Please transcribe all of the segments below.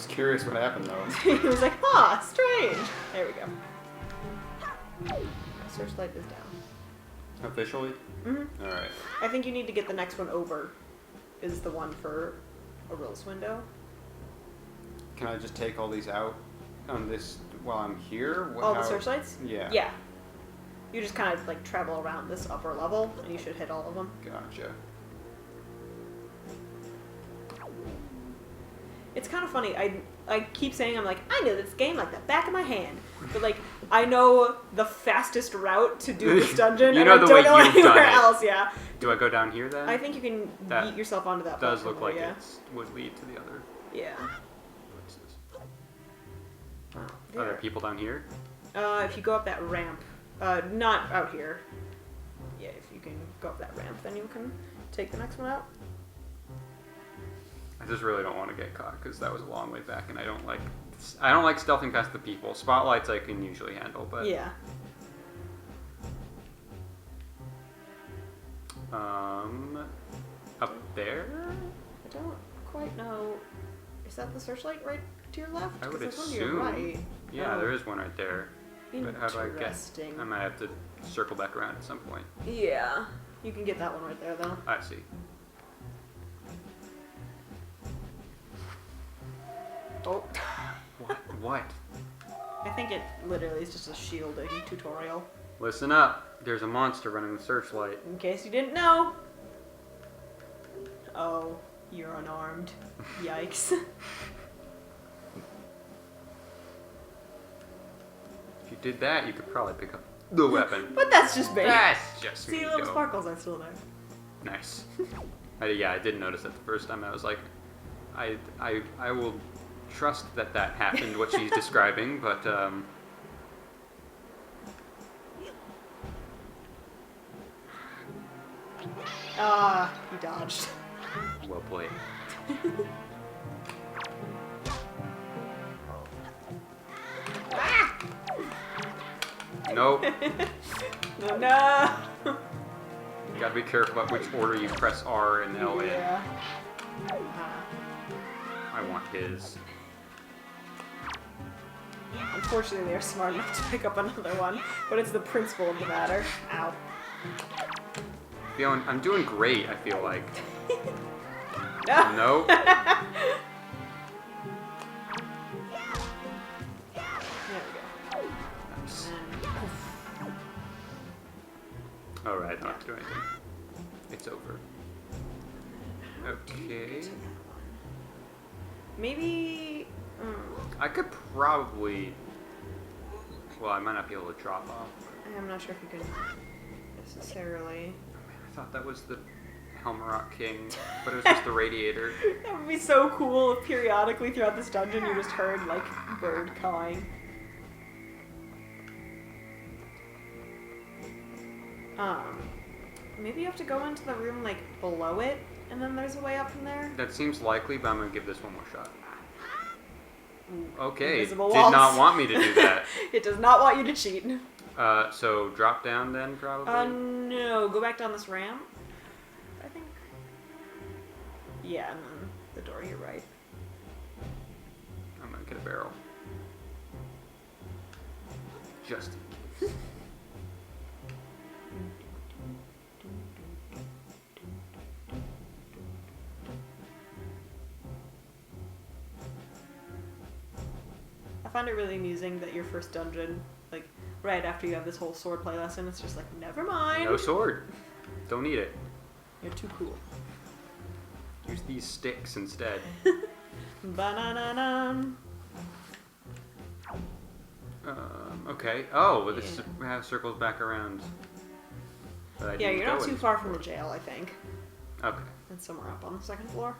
was curious what happened though. He was like, huh, strange. There we go. Searchlight is down. Officially? Mm-hmm. Alright. I think you need to get the next one over. Is the one for a Rose window. Can I just take all these out on this while I'm here? All the searchlights? Yeah. Yeah. You just kind of like travel around this upper level and you should hit all of them. Gotcha. It's kind of funny. I keep saying I'm like, I know this game like the back of my hand. But like, I know the fastest route to do this dungeon You and know I the don't way know you've anywhere done it. else, yeah. Do I go down here then? I think you can That yeet yourself onto that does platform, look like yeah. it would lead to the other Yeah. places. Oh, Are there people down here? If you go up that ramp, not out here. Yeah, if you can go up that ramp, then you can take the next one out. I just really don't want to get caught because that was a long way back, and I don't like stealthing past the people. Spotlights I can usually handle, but Yeah. Up there? I don't quite know. Is that the searchlight right to your left? I would 'Cause there's one to your assume. right. Yeah, Oh. there is one right there. But how do I get? Interesting. I might have to circle back around at some point. Yeah. You can get that one right there, though. I see. Oh. What? I think it literally is just a shielding tutorial. Listen up. There's a monster running the searchlight. In case you didn't know. Oh, you're unarmed. Yikes. If you did that, you could probably pick up the weapon. But that's just big. That's just See, me, little though. sparkles are still there. Nice. Yeah, I didn't notice that the first time. I was like, I will trust that happened, what she's describing, but He dodged. well played. Nope. No. You gotta be careful about which order you press R and L in. Yeah. I want his. Unfortunately, they are smart enough to pick up another one, but it's the principle of the matter. Ow. I'm doing great, I feel like. No. Nope. There we go. Nice. And poof. Alright, I don't have to do anything. It's over. Okay. Maybe. I could probably. Well, I might not be able to drop off. I'm not sure if you can necessarily. I thought that was the Helmarock King, but it was just the radiator. That would be so cool if periodically throughout this dungeon you just heard like bird cawing. Maybe you have to go into the room like below it, and then there's a way up from there. That seems likely, but I'm gonna give this one more shot. Okay, did Invisible walls. not want me to do that. It does not want you to cheat. So drop down then, probably? No, go back down this ramp. I think. Yeah, and then the door, you're right. I'm gonna get a barrel. Just. I find it really amusing that your first dungeon, like, right after you have this whole swordplay lesson, it's just like, never mind. No sword. Don't need it. You're too cool. Use these sticks instead. Ba-na-na-na. Okay. Oh, well, this circles back around. Yeah, you're not too far from the jail, I think. Okay. It's somewhere up on the second floor.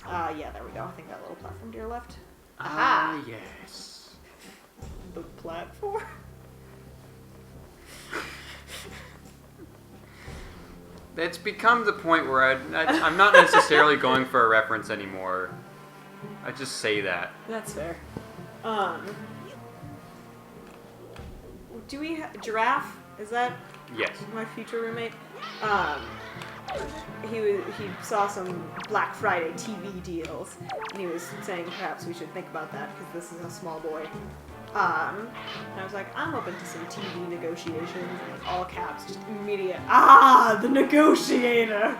Yeah, there we go. I think that little platform to your left. Aha! Yes. The platform? It's become the point where I'm not necessarily going for a reference anymore. I just say that. That's fair. Do we Giraffe? Is that Yes. my future roommate? he saw some Black Friday TV deals, and he was saying perhaps we should think about that because this is a small boy. And I was like, I'm open to some TV negotiations, and like all caps, just immediate. Ah, the negotiator.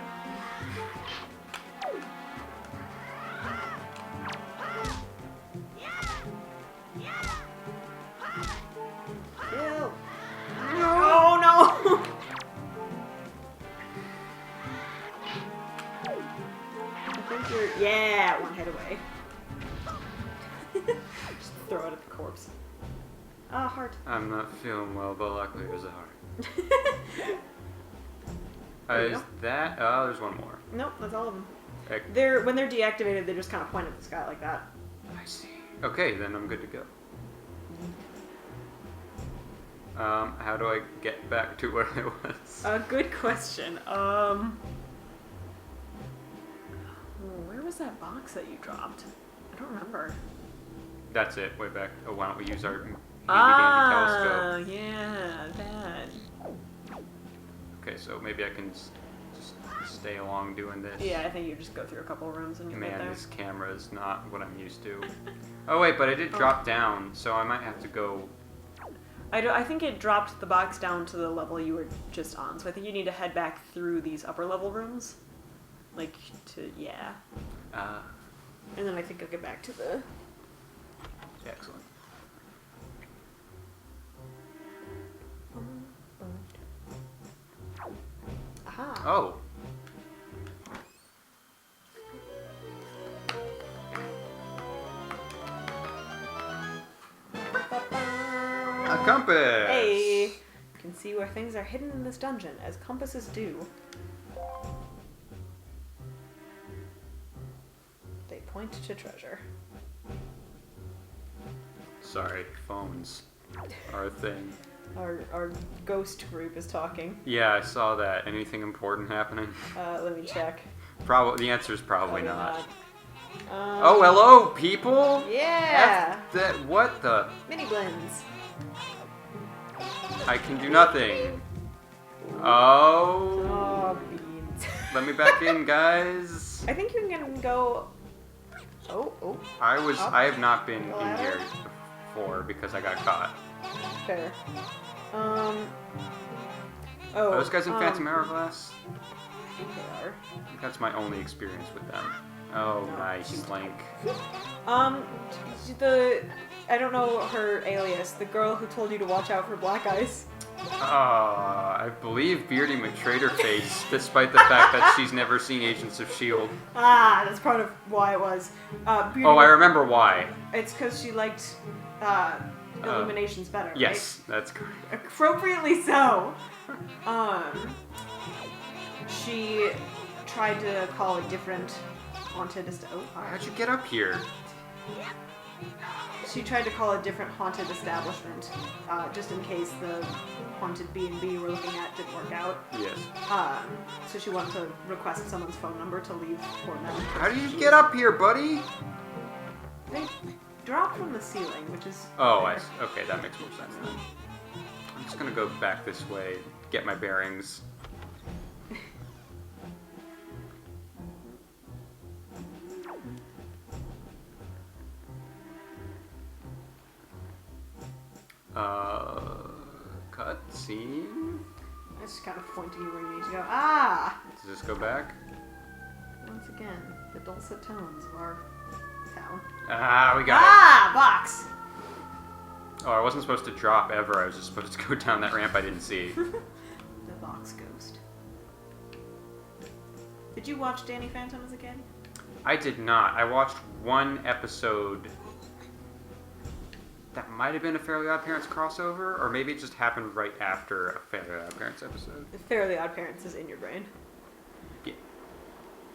Kill. No, no. I think you're, yeah, one hit away. Just throw it at the corpse. Ah, heart. I'm not feeling well, but luckily there's a heart. There you Is go. that? Oh, there's one more. Nope, that's all of them. Okay. When they're deactivated, they just kind of point at the sky like that. I see. Okay, then I'm good to go. How do I get back to where I was? Good question. Where was that box that you dropped? I don't remember. That's it, way back. Oh, why don't we use our handy-dandy telescope? Yeah, that. Okay, so maybe I can just stay along doing this. Yeah, I think you just go through a couple of rooms and you get Man, there. this camera is not what I'm used to. Oh wait, but I did drop down, so I might have to go. I think it dropped the box down to the level you were just on, so I think you need to head back through these upper level rooms. Like, yeah. And then I think I'll get back to the... Excellent. Aha. Oh. A compass! Hey! You can see where things are hidden in this dungeon, as compasses do. They point to treasure. Sorry, phones are a thing. Our ghost group is talking. Yeah, I saw that. Anything important happening? Let me check. The answer is probably not. Oh, Um, hello, people! Yeah! What the? Mini blends. I can do nothing. Oh. Oh, beans. Let me back in, guys. I think you can go... Oh. I have not been in Ladder? here before because I got caught. Fair. Are those guys in Phantom Hourglass? I think they are. I think that's my only experience with them. Oh, No, nice, she's- Link. I don't know her alias, the girl who told you to watch out for black eyes. I believe Beardy betrayed her face, despite the fact that she's never seen Agents of S.H.I.E.L.D. Ah, that's part of why it was. Beauty Oh, I remember why. It's because she liked Illuminations better, Yes, that's correct. right? Appropriately so. She tried to call a different haunted... How'd you get up here? She tried to call a different haunted establishment, just in case the haunted B&B we're looking at didn't work out. Yes. So she wanted to request someone's phone number to leave for them. How do you get up here, buddy? They drop from the ceiling, which is... Oh, okay, that makes more sense then. I'm just gonna go back this way, get my bearings. Cutscene? It's just kind of pointing you where you need to go. Ah! Does this go back? Once again, the dulcet tones of our town. Ah, we got Box! it. Oh, I wasn't supposed to drop ever. I was just supposed to go down that ramp I didn't see. The box ghost. Did you watch Danny Phantom as a kid? I did not. I watched one episode that might have been a Fairly Odd Parents crossover, or maybe it just happened right after a Fairly Odd Parents episode. The Fairly Odd Parents is in your brain. Yeah.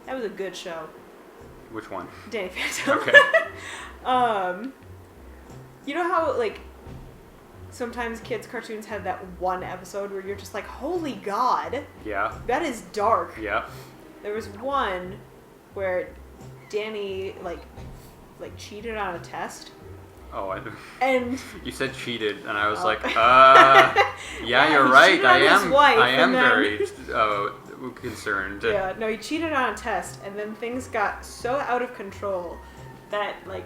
That was a good show. Which one? Danny Phantom. Okay. You know how, like, sometimes kids' cartoons have that one episode where you're just like, holy god, Yeah. that is dark. Yeah. There was one where Danny, like cheated on a test. Oh, And you said cheated, and I was Oh. like, yeah, Yeah, you're he right. cheated on his wife, I am and then- very. concerned. Yeah, no, he cheated on a test, and then things got so out of control that, like,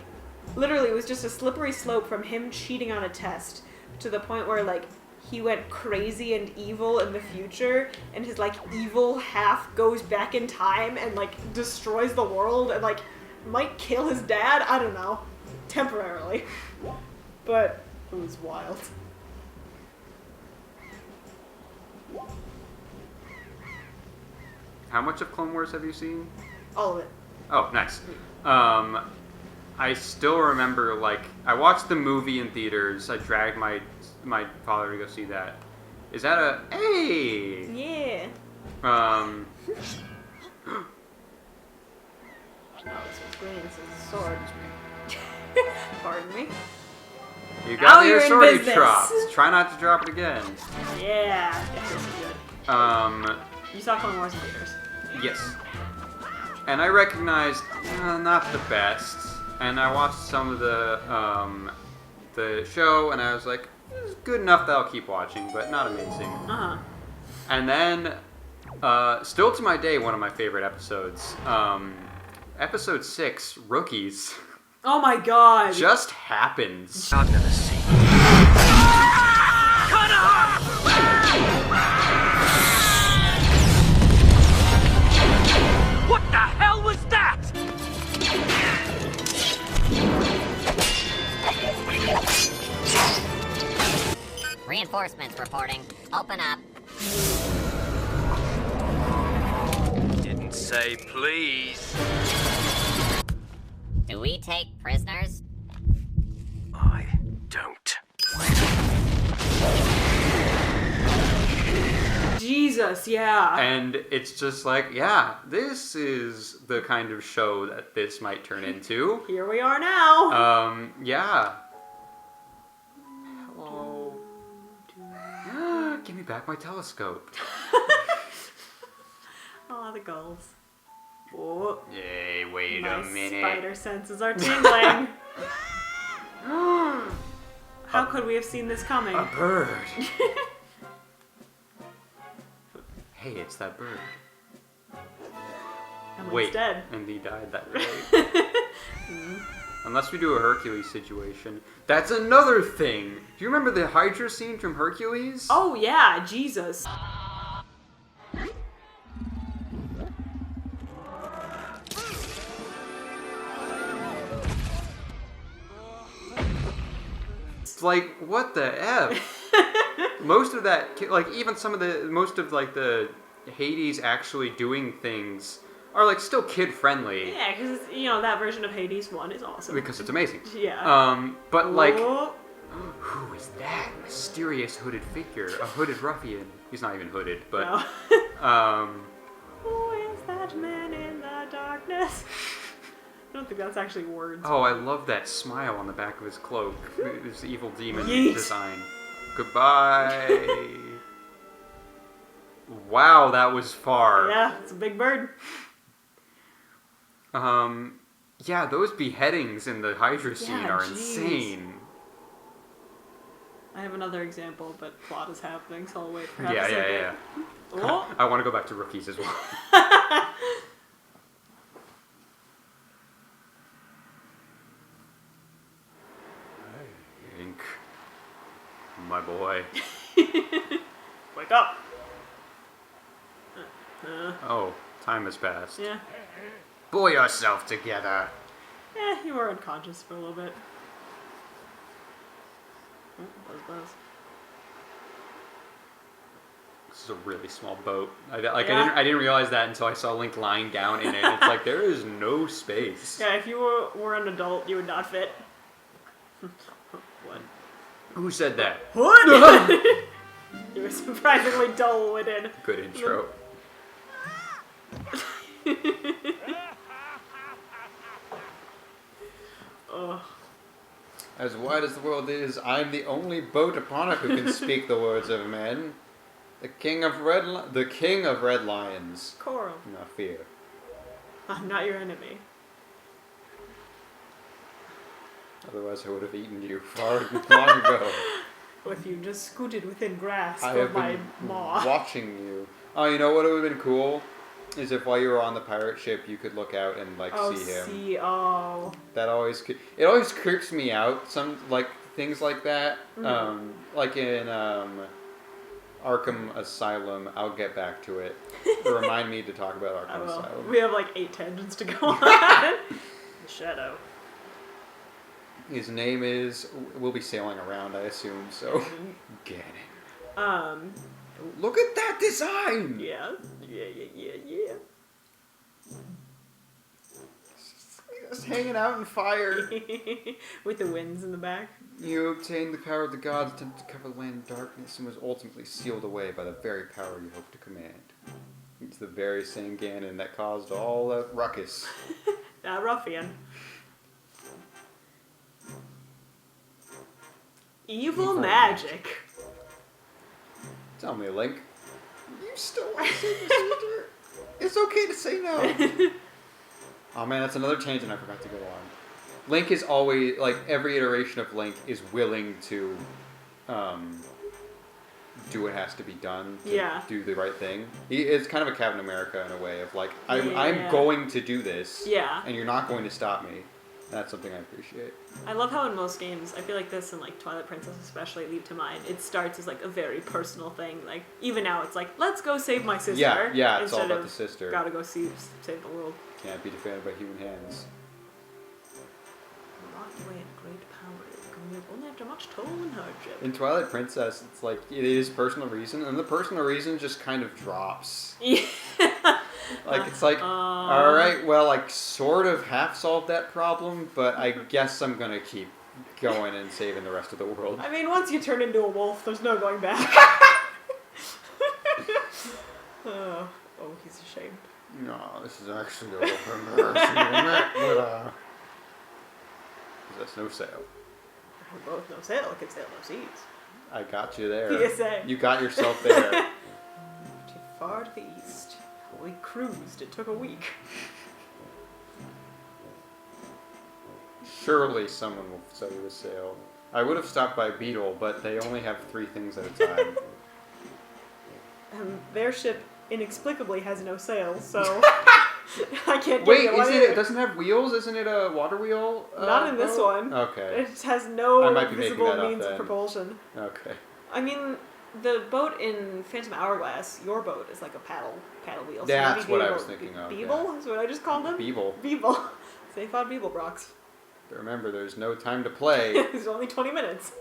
literally it was just a slippery slope from him cheating on a test to the point where, like, he went crazy and evil in the future, and his, like, evil half goes back in time and, like, destroys the world and, like, might kill his dad. I don't know. Temporarily. But it was wild. How much of Clone Wars have you seen? All of it. Oh, nice. I still remember, like, I watched the movie in theaters. I dragged my father to go see that. Is that a... Hey! Yeah. Um... Oh, this is green. This is a sword. Pardon me. You Now got you're your in sword business. dropped. Try not to drop it again. Yeah. That feels good. You saw Clone Wars in theaters. Yes. And I recognized not the best. And I watched some of the show, and I was like, it's good enough that I'll keep watching, but not amazing. Uh-huh. And then, still to my day, one of my favorite episodes, episode 6, Rookies, Oh my god. just happens. I've never seen. What the hell was that? Reinforcements reporting. Open up. Didn't say please. Do we take prisoners? I don't. Jesus, yeah. And it's just like, yeah, this is the kind of show that this might turn into. Here we are now. Yeah. Hello. Give me back my telescope. Oh, the gulls. Oh, Hey, wait my a minute. spider senses are tingling. How could we have seen this coming? A bird. Hey, it's that bird. Emily's Wait, dead. and he died that day. Unless we do a Hercules situation. That's another thing. Do you remember the Hydra scene from Hercules? Oh yeah, Jesus. It's like, what the F? Most of that, like, even most of, like, the Hades actually doing things are, like, still kid-friendly. Yeah, because, you know, that version of Hades 1 is awesome. Because it's amazing. Yeah. But, like, Oh, who is that mysterious hooded figure? A hooded ruffian. He's not even hooded, but, no. Who is that man in the darkness? I don't think that's actually words. oh, I love that smile on the back of his cloak. His evil demon Yeet. design. Goodbye. Wow, that was far. Yeah, it's a big bird. Yeah, those beheadings in the Hydra scene Yeah, are jeez. insane. I have another example, but plot is happening, so I'll wait for Yeah. Oh. I want to go back to Rookies as well. Ink, my boy. Wake up. Oh, time has passed. Yeah. Pull yourself together. You were unconscious for a little bit. Oh, buzz. This is a really small boat. I Yeah. didn't realize that until I saw Link lying down in it. It's like there is no space. Yeah, if you were an adult, you would not fit. What? Who said that? What? You were surprisingly dull-witted. Good intro. Ugh. As wide as the world is, I'm the only boat upon it who can speak the words of men. The king of red lions. Coral. Do not fear. I'm not your enemy. Otherwise, I would have eaten you far long ago. If you just scooted within grasp I of have my been maw. watching you. Oh, you know what would have been cool? Is if while you were on the pirate ship, you could look out and like Oh, see him. oh. That always it always creeps me out. Some like things like that. Like in Arkham Asylum. I'll get back to it. Remind me to talk about Arkham Asylum. We have like 8 tangents to go on. The Shadow. His name is. We'll be sailing around, I assume. So get it. Look at that design. Yeah. Just hanging out in fire. With the winds in the back. You obtained the power of the gods, attempted to cover the land in darkness, and was ultimately sealed away by the very power you hoped to command. It's the very same Ganon that caused all the ruckus. That ruffian. Evil magic. Tell me, Link. You still want to save your sister? It's okay to say no. Oh man, that's another tangent I forgot to go on. Link is always, like, every iteration of Link is willing to do what has to be done to do the right thing. It's kind of a Captain America in a way of like, I'm going to do this, and you're not going to stop me. That's something I appreciate. I love how in most games, I feel like this and like Twilight Princess especially lead to mind. It starts as like a very personal thing. Like even now, it's like let's go save my sister. Yeah, it's all about the sister. Gotta go save the world. Can't be defended by human hands. Locked away in great power, it can live only after much toil and hardship. In Twilight Princess, it's like it is personal reason, and the personal reason just kind of drops. Yeah. Like, it's like, alright, well, I sort of half solved that problem, but I guess I'm gonna keep going and saving the rest of the world. I mean, once you turn into a wolf, there's no going back. Oh, he's ashamed. No, this is actually a little embarrassing, isn't it? But, that's no sail. We're both no sail, can sail no seas. I got you there. PSA. You got yourself there. Too far to the east. We cruised. It took a week. Surely someone will sell you a sail. I would have stopped by Beetle, but they only have 3 things at a time. Their ship inexplicably has no sail, so I can't. Wait, it doesn't have wheels? Isn't it a water wheel? Not in this one. Okay. It has no I might be visible making that up means of then. propulsion. Okay. I mean, the boat in Phantom Hourglass, your boat is like a paddle wheel. So That's maybe what I Beeble- was thinking of. Beeble is what I just called him? Beeble. Beeble. They fought Beeble Brox. But remember, there's no time to play. It's only 20 minutes.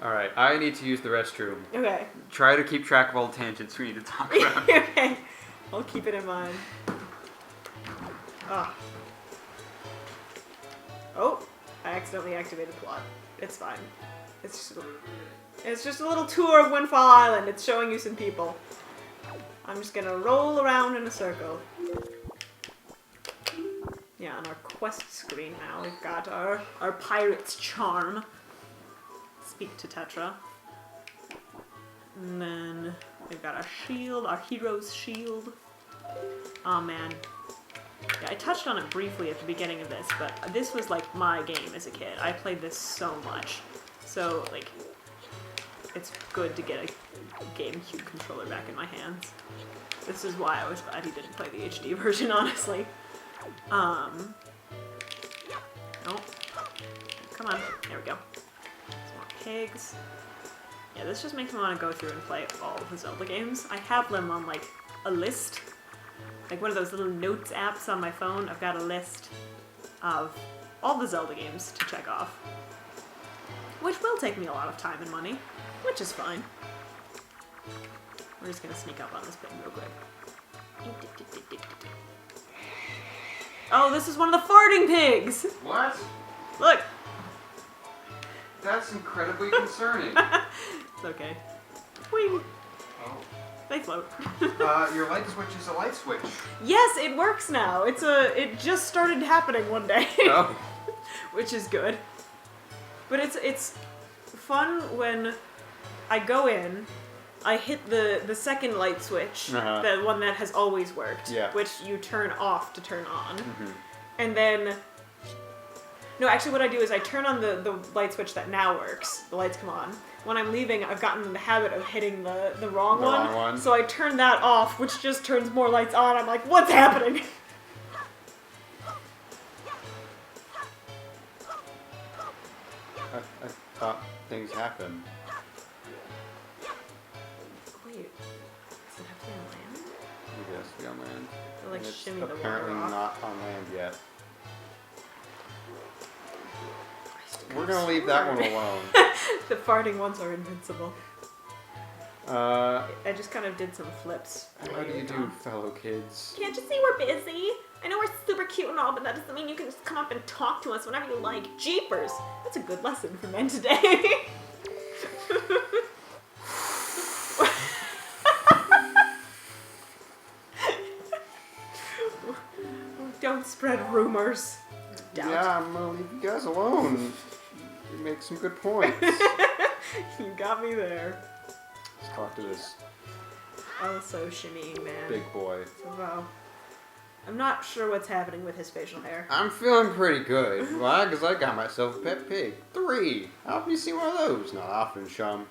Alright, I need to use the restroom. Okay. Try to keep track of all the tangents we need to talk about. Okay. I'll keep it in mind. Ah. Oh, I accidentally activated plot. It's fine. It's just a little tour of Windfall Island. It's showing you some people. I'm just gonna roll around in a circle. Yeah, on our quest screen now, we've got our pirate's charm. Speak to Tetra. And then we've got our shield, our hero's shield. Oh man. Yeah, I touched on it briefly at the beginning of this, but this was like my game as a kid. I played this so much. So, like, it's good to get a GameCube controller back in my hands. This is why I was glad he didn't play the HD version, honestly. Oh. Come on. There we go. Some more pigs. Yeah, this just makes me want to go through and play all of the Zelda games. I have them on, like, a list. Like one of those little notes apps on my phone. I've got a list of all the Zelda games to check off. Which will take me a lot of time and money, which is fine. We're just gonna sneak up on this pig real quick. Oh, this is one of the farting pigs! What? Look! That's incredibly concerning. It's okay. Wing! Oh. They float. Your light switch is a light switch. Yes, it works now. It just started happening one day. Oh. Which is good. But it's fun when I go in, I hit the second light switch, the one that has always worked, which you turn off to turn on, and then No, actually what I do is I turn on the light switch that now works. The lights come on. When I'm leaving, I've gotten in the habit of hitting the wrong The one. wrong one. So I turn that off, which just turns more lights on. I'm like, what's happening? I thought things happen. Wait, does it have to be on land? Maybe it has to be on land. Or like It's shimmy the water apparently off? not on land yet. I still We're could've gonna leave that one sworn. alone. The farting ones are invincible. Uh, I just kind of did some flips. how do you do, fellow kids? Can't you see we're busy? I know we're super cute and all, but that doesn't mean you can just come up and talk to us whenever you like. Jeepers! That's a good lesson for men today. Don't spread rumors. Doubt. Yeah, I'm gonna leave you guys alone. You make some good points. You got me there. Let's talk to this Also shimmying man. big boy. Wow. I'm not sure what's happening with his facial hair. I'm feeling pretty good. Why? Because I got myself a pet pig. 3. How often you see one of those? Not often, chum.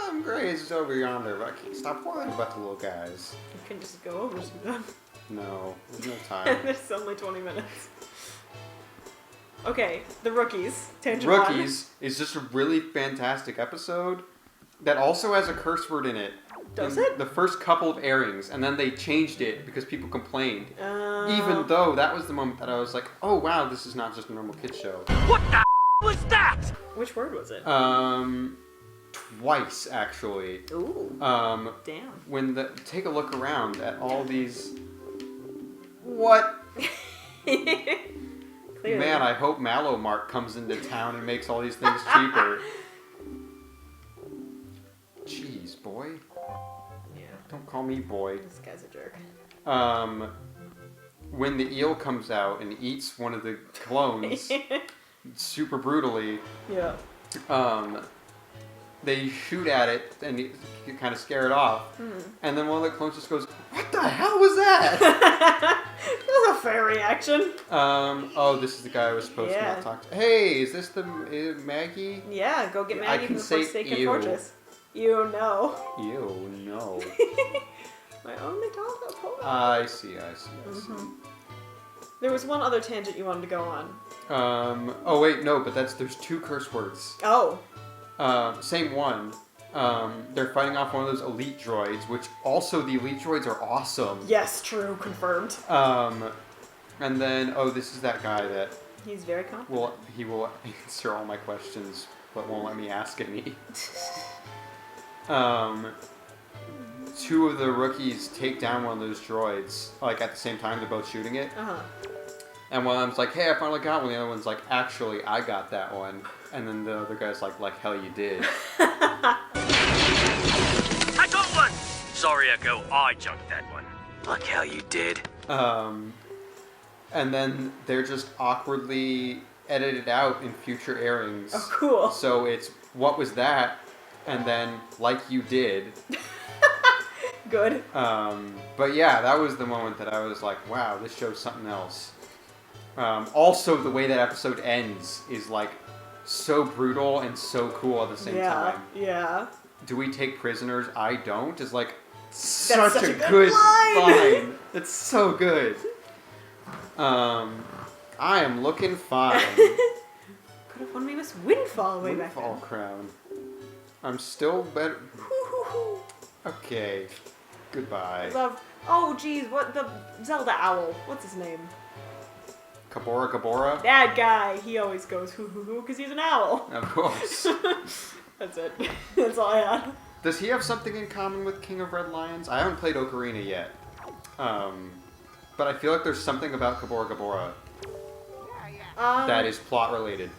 I'm grazed over yonder, but I can't stop worrying about the little guys. You can just go over to them. No, there's no time. There's only 20 minutes. Okay, the rookies. Tangent Rookies is just a really fantastic episode that also has a curse word in it. Does in it? The first couple of airings, and then they changed it because people complained. One. Even though that was the moment that I was like, oh wow, this is not just a normal kid show. What the was that? Which word was it? Twice actually. Ooh. Damn. When take a look around at all these. What? Clearly. Man, I hope Mallow Mart comes into town and makes all these things cheaper. Jeez, boy. Yeah. Don't call me boy. This guy's a jerk. When the eel comes out and eats one of the clones super brutally, Yeah. they shoot at it and you kind of scare it off. And then one of the clones just goes, "What the hell was that?" That was a fair reaction. Oh, this is the guy I was supposed to Yeah. not talk to. Hey, is this the Maggie? Yeah, go get I Maggie can from the say Forsaken ew. Fortress. You know. Ew, no. My only dog Polo. I see. There was one other tangent you wanted to go on. Oh wait, no, but there's 2 curse words. Oh. Same one. They're fighting off one of those elite droids, which also the elite droids are awesome. Yes, true, confirmed. And then, oh, this is that guy that He's very confident. he will answer all my questions, but won't let me ask any. 2 of the rookies take down one of those droids, like at the same time they're both shooting it. Uh-huh. And one of them's like, "Hey, I finally got one." The other one's like, "Actually, I got that one." And then the other guy's like hell you did. I got one! Sorry, Echo, I junked that one. Like how you did. And then they're just awkwardly edited out in future airings. Oh, cool. So it's, "What was that?" And then, "Like you did." Good. But yeah, that was the moment that I was like, wow, this show's something else. Also, the way that episode ends is like so brutal and so cool at the same time. Yeah. "Do we take prisoners? I don't" is like such such a a good good line! line. It's so good. I am looking fine. Could have won me Miss Windfall way back Windfall then. crown. I'm still better. Hoo-hoo-hoo. Okay. Goodbye. Love. Oh, geez, what the Zelda owl? What's his name? Kabora. That guy. He always goes hoo hoo hoo because he's an owl. Of course. That's it. That's all I had. Does he have something in common with King of Red Lions? I haven't played Ocarina yet. But I feel like there's something about Kabora that is plot related.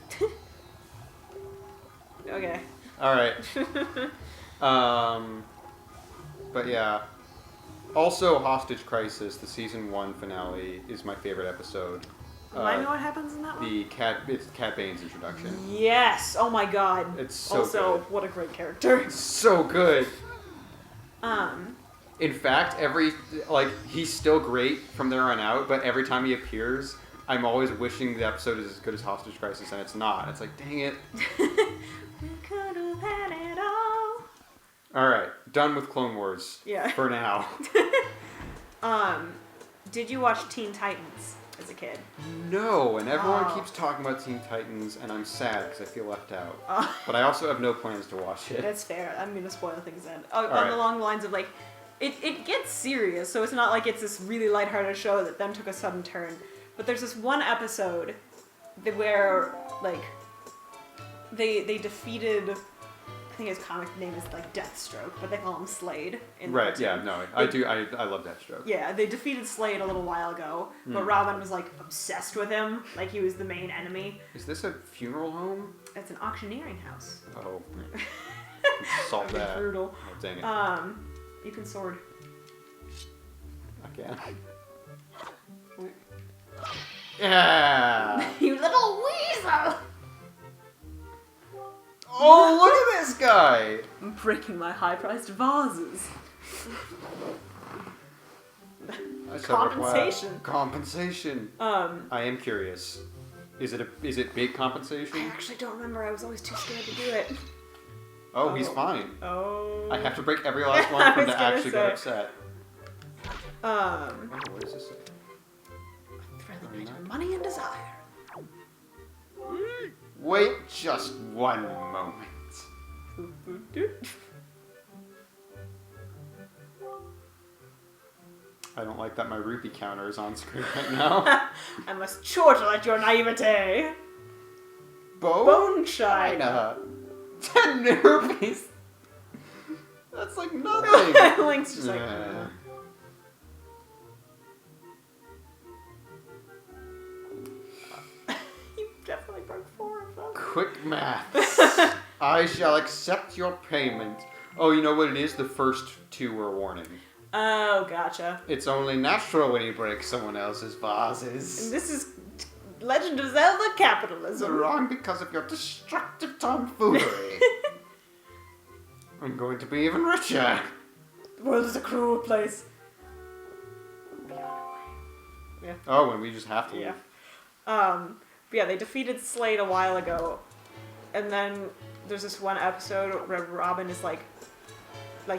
Okay. Alright. But yeah. Also, Hostage Crisis, the season 1 finale, is my favorite episode. Do I know what happens in that one? It's Cat Bane's introduction. Yes. Oh my god. It's so also, good. what a great character. It's so good. Um. In fact, he's still great from there on out, but every time he appears, I'm always wishing the episode is as good as Hostage Crisis, and it's not. It's like, dang it. We could have had it all. Alright, done with Clone Wars. Yeah. For now. Did you watch Teen Titans as a kid? No, and everyone Oh. keeps talking about Teen Titans, and I'm sad because I feel left out. Oh. But I also have no plans to watch it. That's fair. I'm gonna spoil things then. Alright. Along the lines of like, it gets serious, so it's not like it's this really lighthearted show that then took a sudden turn. But there's this one episode where like they defeated, I think his comic name is like Deathstroke, but they call him Slade. In the Right, cartoon. yeah, no, I do, I love Deathstroke. Yeah, they defeated Slade a little while ago, but Robin was like obsessed with him, like he was the main enemy. Is this a funeral home? It's an auctioneering house. Oh. Solve That'd be that. brutal. Oh, dang it. You can sword. Again. Yeah! You little weasel! Oh, look at this guy! I'm breaking my high-priced vases. I said Compensation. Compensation. I am curious. Is it big I compensation? actually don't remember. I was always too scared to do it. Oh, he's Oh. fine. Oh. I have to break every last I one for him was to gonna actually say. get upset. Um, Oh, what does this say? thrilling night of money and desire. Wait just one moment. I don't like that my rupee counter is on screen right now. I must chortle at your naivete. Bone Bone shine. China. 10 rupees. That's like nothing. Link's just like, Yeah. you definitely broke 4 of them. Quick maths. I shall accept your payment. Oh, you know what it is? The first 2 were warning. Oh, gotcha. It's only natural when you break someone else's vases. And this is Legend of Zelda It's capitalism. wrong because of your destructive tomfoolery. I'm going to be even richer. The world is a cruel place. Oh, and we just have to. Yeah. But yeah, they defeated Slade a while ago, and then there's this one episode where Robin is like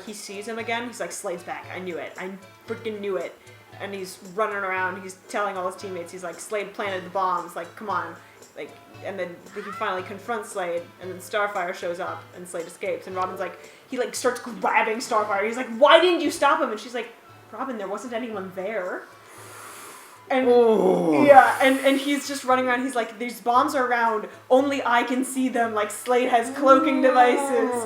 he sees him again. He's like, Slade's back. I knew it. I freaking knew it. And he's running around. He's telling all his teammates. He's like, Slade planted the bombs. Like, come on. Like, and then he finally confronts Slade, and then Starfire shows up, and Slade escapes. And Robin's like, he like starts grabbing Starfire. He's like, why didn't you stop him? And she's like, Robin, there wasn't anyone there. And Oh. yeah, and he's just running around. He's like, these bombs are around. Only I can see them. Like, Slade has cloaking devices.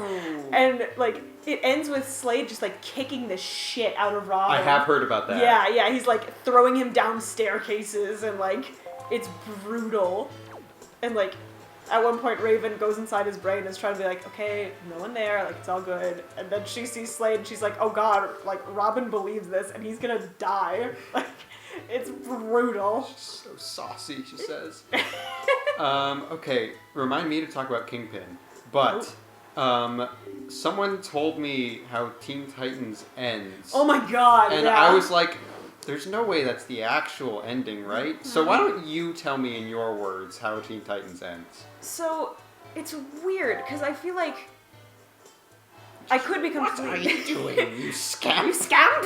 And like, it ends with Slade just like kicking the shit out of Robin. I have heard about that. Yeah, he's like throwing him down staircases, and like, it's brutal. And like, at one point, Raven goes inside his brain and is trying to be like, okay, no one there, like, it's all good. And then she sees Slade and she's like, oh god, like, Robin believes this and he's gonna die. Like, it's brutal. So saucy, she says. Okay, remind me to talk about Kingpin. But, someone told me how Teen Titans ends. Oh my god, And yeah. I was like, there's no way that's the actual ending, right? So why don't you tell me in your words how Teen Titans ends? So, it's weird, because I feel like I could be What are completely... you doing, you scamp? Scamp?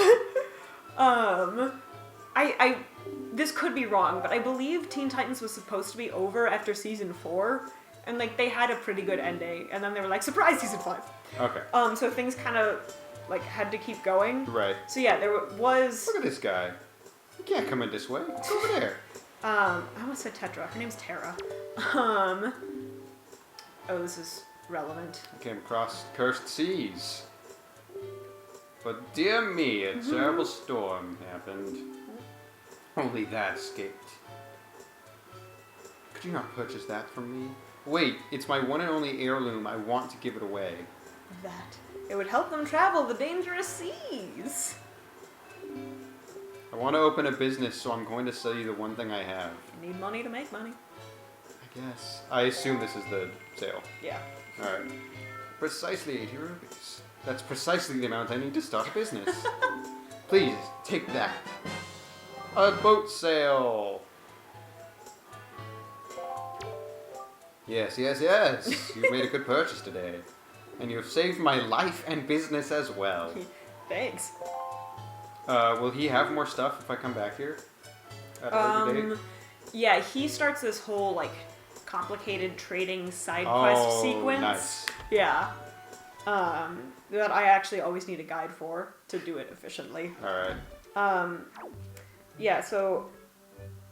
This could be wrong, but I believe Teen Titans was supposed to be over after season 4, and like they had a pretty good ending, and then they were like, surprise, season 5. Okay. So things kind of like had to keep going. Right. So yeah, there was. Look at this guy. You can't come in this way. Go over there. I almost said Tetra. Her name's Terra. Oh, this is relevant. I came across cursed seas. But dear me, a terrible storm happened. Only that escaped. Could you not purchase that from me? Wait, it's my one and only heirloom. I want to give it away. That it would help them travel the dangerous seas. I want to open a business, so I'm going to sell you the one thing I have. You need money to make money. I guess. I assume this is the sale. Yeah. Alright. Precisely 80 rupees. That's precisely the amount I need to start a business. Please, take that. A boat sale. Yes, yes, yes. You've made a good purchase today. And you've saved my life and business as well. Thanks. Will he have more stuff if I come back here? At a later date? Yeah, he starts this whole, like, complicated trading side quest sequence. Nice. Yeah. That I actually always need a guide for to do it efficiently. Alright. Yeah, so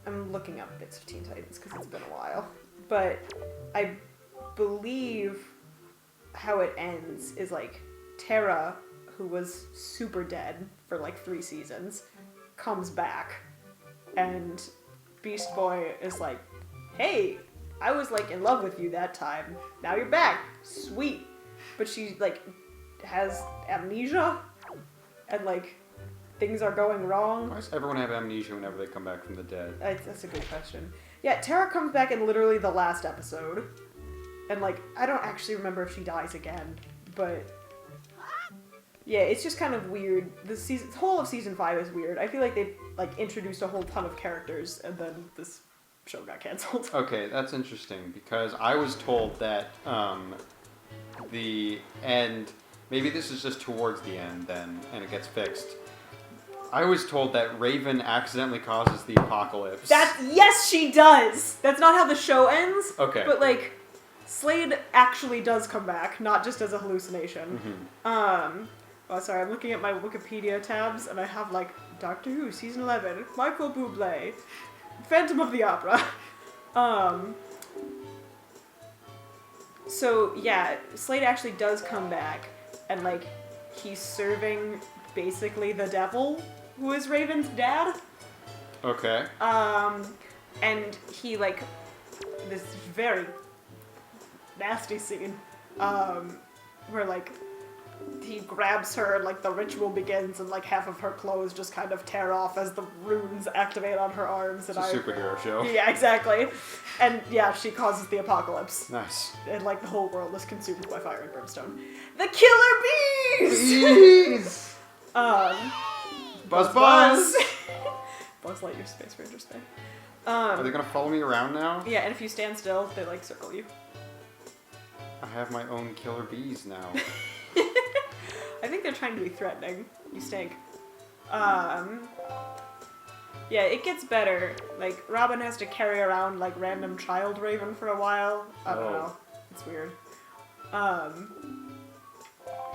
I'm looking up bits of Teen Titans because it's been a while. But I believe how it ends is, like, Terra, who was super dead for, like, 3 seasons, comes back. And Beast Boy is like, hey, I was, like, in love with you that time. Now you're back. Sweet. But she, like, has amnesia. And, like, things are going wrong. Why does everyone have amnesia whenever they come back from the dead? That's a good question. Yeah, Terra comes back in literally the last episode. And, like, I don't actually remember if she dies again. But yeah, it's just kind of weird. The whole of season 5 is weird. I feel like they like introduced a whole ton of characters, and then this show got canceled. Okay, that's interesting because I was told that the end. Maybe this is just towards the end then, and it gets fixed. I was told that Raven accidentally causes the apocalypse. Yes, she does. That's not how the show ends. Okay. But like, Slade actually does come back, not just as a hallucination. Mm-hmm. Oh, sorry, I'm looking at my Wikipedia tabs, and I have, like, Doctor Who, Season 11, Michael Bublé, Phantom of the Opera. So, yeah, Slade actually does come back, and, like, he's serving, basically, the devil, who is Raven's dad. Okay. And he, like, this very nasty scene, where, like, he grabs her and, like, the ritual begins and, like, half of her clothes just kind of tear off as the runes activate on her arms. It's a superhero show. Yeah, exactly. And, yeah, she causes the apocalypse. Nice. And, like, the whole world is consumed by fire and brimstone. The Killer Bees! Bees! Buzz! Buzz! Buzz Lightyear Space Ranger Space. Are they gonna follow me around now? Yeah, and if you stand still, they, like, circle you. I have my own killer bees now. I think they're trying to be threatening. You stink. Yeah, it gets better. Like, Robin has to carry around, like, random child Raven for a while. I don't know. It's weird. But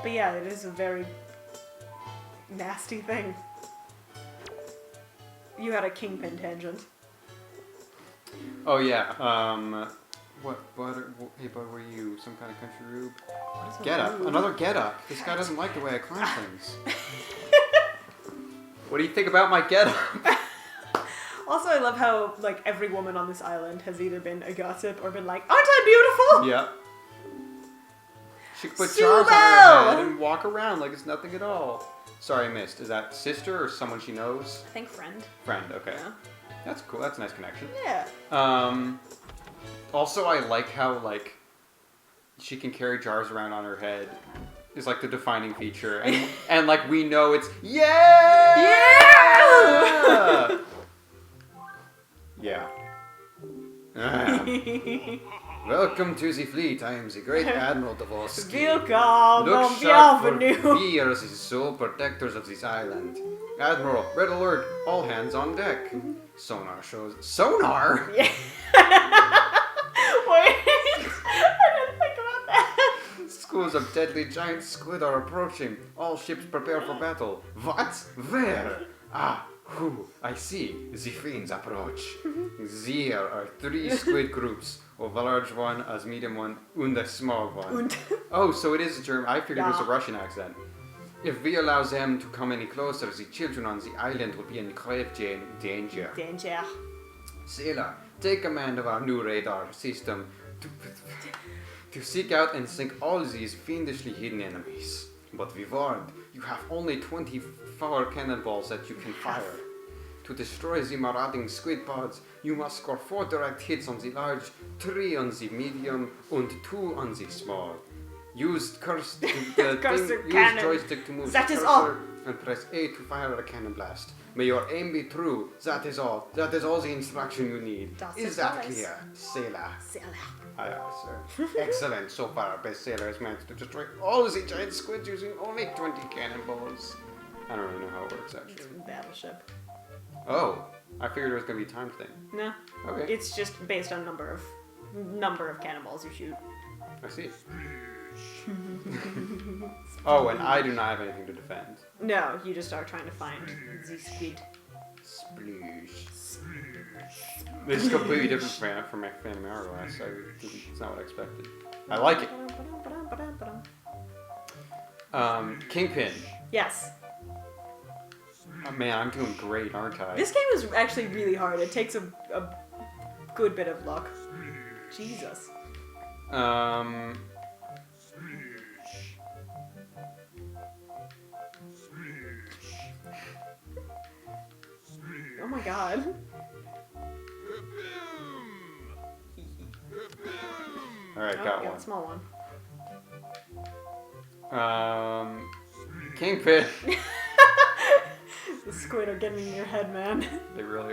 yeah, it is a very nasty thing. You had a Kingpin tangent. Oh yeah, hey bud, were you some kind of country rube? Get up. Another get up. This guy doesn't like the way I climb things. What do you think about my get up? Also, I love how, like, every woman on this island has either been a gossip or been like, aren't I beautiful? Yeah. She could put Sue jars on Bell! her head and walk around like it's nothing at all. Sorry, I missed. Is that sister or someone she knows? I think friend. Friend, okay. Yeah. That's cool. That's a nice connection. Yeah. Also, I like how, like, she can carry jars around on her head. Is like the defining feature, and like we know it's yeah. Yeah. Welcome to the fleet. I am the great Admiral Dvorsky. Welcome, Look sharp for bienvenue. we are the sole protectors of this island. Admiral, red alert! All hands on deck. Sonar shows. Sonar. Yeah. Wait, I didn't think about that. Schools of deadly giant squid are approaching. All ships prepare for battle. What? Where? Ah, who? I see. The fiends approach. There are 3 squid groups. Of a large one, a medium one, and a small one. Oh, so it is a German. I figured it was a Russian accent. If we allow them to come any closer, the children on the island will be in grave danger. Danger. Sailor, take command of our new radar system to seek out and sink all these fiendishly hidden enemies. But be warned, you have only 24 cannonballs that you can fire. To destroy the marauding squid pods, you must score 4 direct hits on the large, 3 on the medium, and 2 on the small. Use Cursor use cannon. joystick to move That the is cursor all. and press A to fire a cannon blast. May your aim be true. That is all. That is all the instruction you need. Das Is ist that alles. clear, sailor? Sailor. Aye, aye, sir. Excellent. So far, our best sailor has managed to destroy all the giant squids using only 20 cannonballs. I don't really know how it works, It's actually. a battleship. Oh, I figured it was going to be a time thing. No. Okay. It's just based on number of cannonballs you shoot. I see. Oh, and I do not have anything to defend. No, you just are trying to find the squid. Sploosh. This is completely different from my Phantom Hourglass. It's not what I expected. I like it. Kingpin. Yes. Oh, man, I'm doing great, aren't I? This game is actually really hard. It takes a good bit of luck. Jesus. Oh my god. Alright, Oh, got yeah, one. small one. Kingpin. The squid are getting in your head, man. They really